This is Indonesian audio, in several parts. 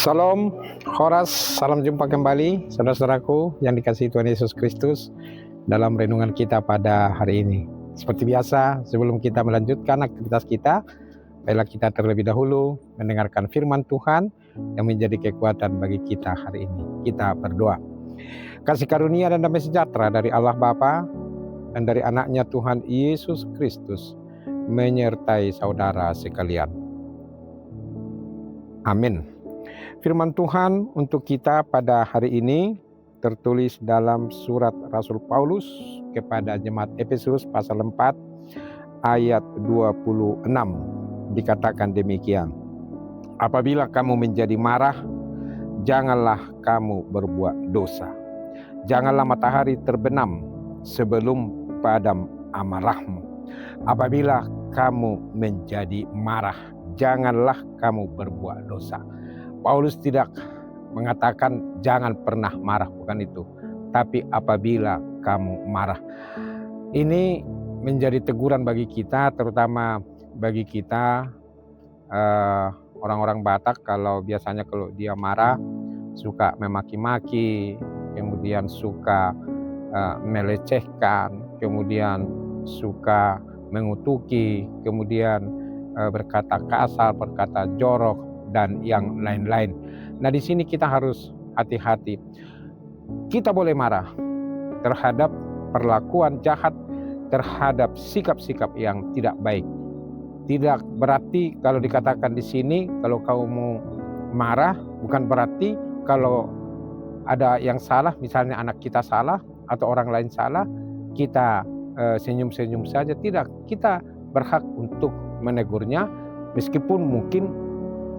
Salam, Horas, salam jumpa kembali saudara-saudaraku yang dikasihi Tuhan Yesus Kristus dalam renungan kita pada hari ini. Seperti biasa, sebelum kita melanjutkan aktivitas kita, baiklah kita terlebih dahulu mendengarkan firman Tuhan yang menjadi kekuatan bagi kita hari ini. Kita berdoa. Kasih karunia dan damai sejahtera dari Allah Bapa dan dari anaknya Tuhan Yesus Kristus menyertai saudara sekalian. Amin. Firman Tuhan untuk kita pada hari ini tertulis dalam surat Rasul Paulus kepada jemaat Efesus pasal 4 ayat 26. Dikatakan demikian. Apabila kamu menjadi marah, janganlah kamu berbuat dosa. Janganlah matahari terbenam sebelum padam amarahmu. Apabila kamu menjadi marah, janganlah kamu berbuat dosa. Paulus tidak mengatakan jangan pernah marah, bukan itu. Tapi apabila kamu marah. Ini menjadi teguran bagi kita, terutama bagi kita orang-orang Batak. Kalau biasanya kalau dia marah suka memaki-maki, kemudian suka melecehkan, kemudian suka mengutuki, kemudian berkata kasar, berkata jorok, dan yang lain-lain. Nah, di sini kita harus hati-hati. Kita boleh marah terhadap perlakuan jahat, terhadap sikap-sikap yang tidak baik. Tidak berarti kalau dikatakan di sini kalau kamu marah bukan berarti kalau ada yang salah, misalnya anak kita salah atau orang lain salah, kita senyum-senyum saja. Tidak, kita berhak untuk menegurnya meskipun mungkin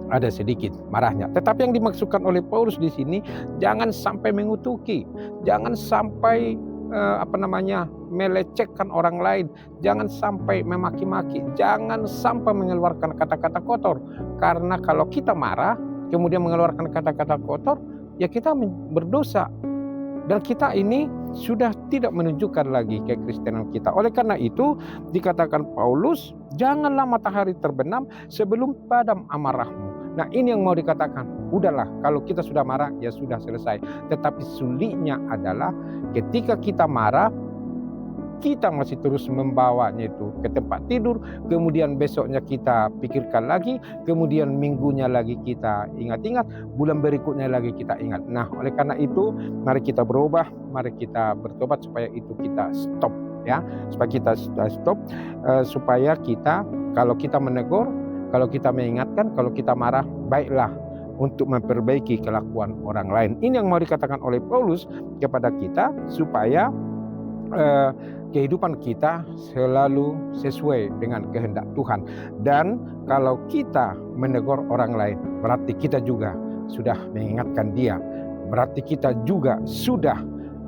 ada sedikit marahnya. Tetapi yang dimaksudkan oleh Paulus di sini, jangan sampai mengutuki, jangan sampai melecehkan orang lain, jangan sampai memaki-maki, jangan sampai mengeluarkan kata-kata kotor. Karena kalau kita marah, kemudian mengeluarkan kata-kata kotor, ya kita berdosa. Dan kita ini sudah tidak menunjukkan lagi kekristenan kita. Oleh karena itu dikatakan Paulus, janganlah matahari terbenam sebelum padam amarahmu. Nah, ini yang mau dikatakan. Udahlah, kalau kita sudah marah ya sudah selesai. Tetapi sulitnya adalah ketika kita marah, kita masih terus membawanya itu ke tempat tidur, kemudian besoknya kita pikirkan lagi, kemudian minggunya lagi kita ingat-ingat, bulan berikutnya lagi kita ingat. Nah, oleh karena itu mari kita berubah, mari kita bertobat supaya itu kita stop, ya, supaya kita stop, supaya kita kalau kita menegur, kalau kita mengingatkan, kalau kita marah, baiklah untuk memperbaiki kelakuan orang lain. Ini yang mau dikatakan oleh Paulus kepada kita supaya kehidupan kita selalu sesuai dengan kehendak Tuhan. Dan kalau kita menegur orang lain, berarti kita juga sudah mengingatkan dia. Berarti kita juga sudah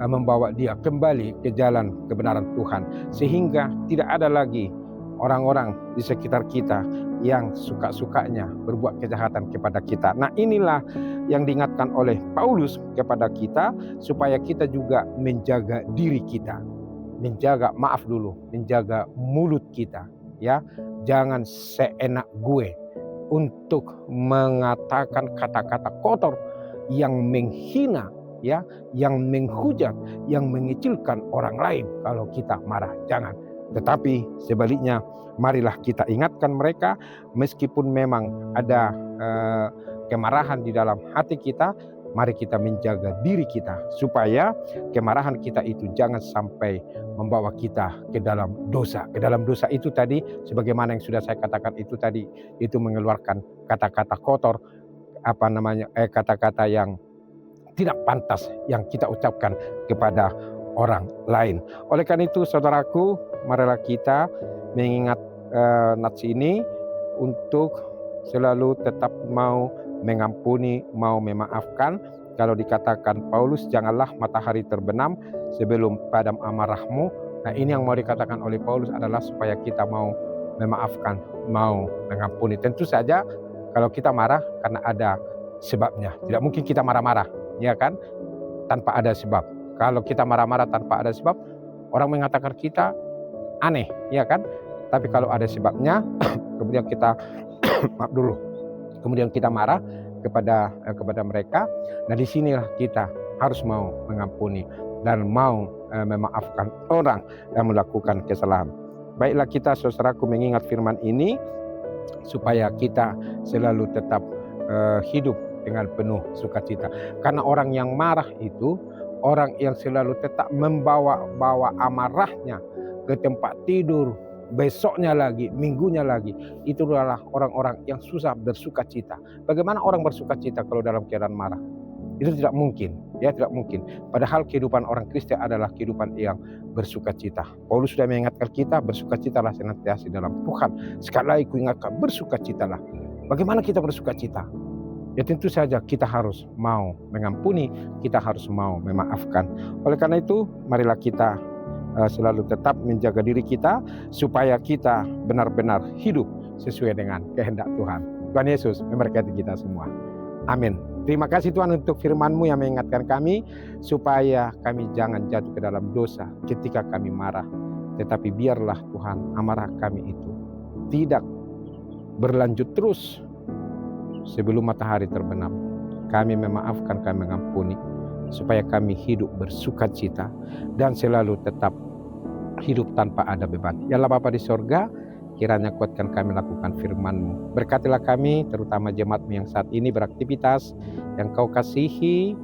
membawa dia kembali ke jalan kebenaran Tuhan. Sehingga tidak ada lagi orang-orang di sekitar kita yang suka-sukanya berbuat kejahatan kepada kita. Nah, inilah yang diingatkan oleh Paulus kepada kita supaya kita juga menjaga diri kita. Menjaga menjaga mulut kita, ya. Jangan seenak gue untuk mengatakan kata-kata kotor yang menghina, ya, yang menghujat, yang mengecilkan orang lain kalau kita marah. Jangan. Tetapi sebaliknya, marilah kita ingatkan mereka meskipun memang ada kemarahan di dalam hati kita. Mari kita menjaga diri kita supaya kemarahan kita itu jangan sampai membawa kita ke dalam dosa. Ke dalam dosa itu tadi, sebagaimana yang sudah saya katakan itu tadi, itu mengeluarkan kata-kata kotor, kata-kata yang tidak pantas yang kita ucapkan kepada orang lain. Oleh karena itu, saudaraku, marilah kita mengingat nats ini untuk selalu tetap mau mengampuni, mau memaafkan. Kalau dikatakan Paulus, janganlah matahari terbenam sebelum padam amarahmu. Nah, ini yang mau dikatakan oleh Paulus adalah supaya kita mau memaafkan, mau mengampuni. Tentu saja kalau kita marah karena ada sebabnya. Tidak mungkin kita marah-marah, ya kan? Tanpa ada sebab. Kalau kita marah-marah tanpa ada sebab, orang mengatakan kita aneh, ya kan? Tapi kalau ada sebabnya, kemudian kita maaf dulu, kemudian kita marah, kepada mereka. Nah, disinilah kita harus mau mengampuni dan mau memaafkan orang yang melakukan kesalahan. Baiklah kita saudaraku mengingat firman ini supaya kita selalu tetap hidup dengan penuh sukacita. Karena orang yang marah itu orang yang selalu tetap membawa amarahnya ke tempat tidur, besoknya lagi, minggunya lagi. Itu adalah orang-orang yang susah bersukacita. Bagaimana orang bersukacita kalau dalam keadaan marah? Itu tidak mungkin, ya tidak mungkin. Padahal kehidupan orang Kristen adalah kehidupan yang bersukacita. Paulus sudah mengingatkan kita, bersukacitalah senantiasa dalam Tuhan. Sekali lagi kuingatkan, bersukacitalah. Bagaimana kita bersukacita? Ya tentu saja kita harus mau mengampuni, kita harus mau memaafkan. Oleh karena itu, marilah kita selalu tetap menjaga diri kita supaya kita benar-benar hidup sesuai dengan kehendak Tuhan. Tuhan Yesus memberkati kita semua. Amin. Terima kasih Tuhan untuk firman-Mu yang mengingatkan kami supaya kami jangan jatuh ke dalam dosa ketika kami marah. Tetapi biarlah Tuhan amarah kami itu tidak berlanjut terus sebelum matahari terbenam. Kami memaafkan, kami mengampuni supaya kami hidup bersukacita dan selalu tetap hidup tanpa ada beban. Ya Allah Bapa di sorga, kiranya kuatkan kami lakukan firman-Mu. Berkatilah kami, terutama jemaat-Mu yang saat ini beraktivitas, yang Kau kasihi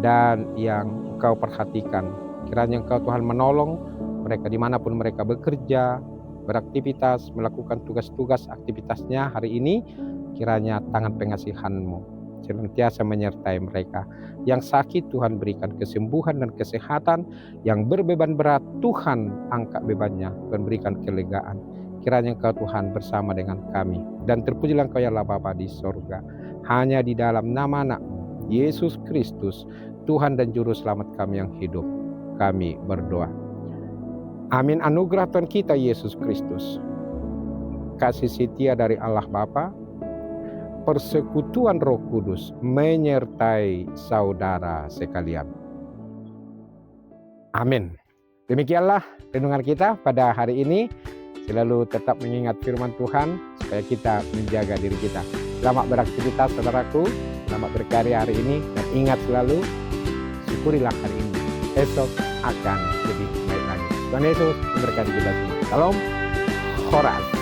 dan yang Kau perhatikan. Kiranya Engkau Tuhan menolong mereka dimanapun mereka bekerja, beraktivitas, melakukan tugas-tugas aktivitasnya hari ini. Kiranya tangan pengasihan-Mu senantiasa menyertai mereka. Yang sakit Tuhan berikan kesembuhan dan kesehatan. Yang berbeban berat Tuhan angkat bebannya dan berikan kelegaan. Kiranya Engkau Tuhan bersama dengan kami. Dan terpujilah Engkau ya Allah Bapa di sorga. Hanya di dalam nama Anak-Mu Yesus Kristus, Tuhan dan Juru Selamat kami yang hidup, kami berdoa. Amin. Anugerah Tuhan kita Yesus Kristus, kasih setia dari Allah Bapa, persekutuan Roh Kudus menyertai saudara sekalian. Amin. Demikianlah renungan kita pada hari ini. Selalu tetap mengingat firman Tuhan supaya kita menjaga diri kita. Selamat beraktivitas saudaraku, selamat berkarya hari ini, dan ingat selalu syukurilah hari ini. Esok akan lebih baik lagi. Tuhan Yesus memberkati kita semua. Salam, Horas.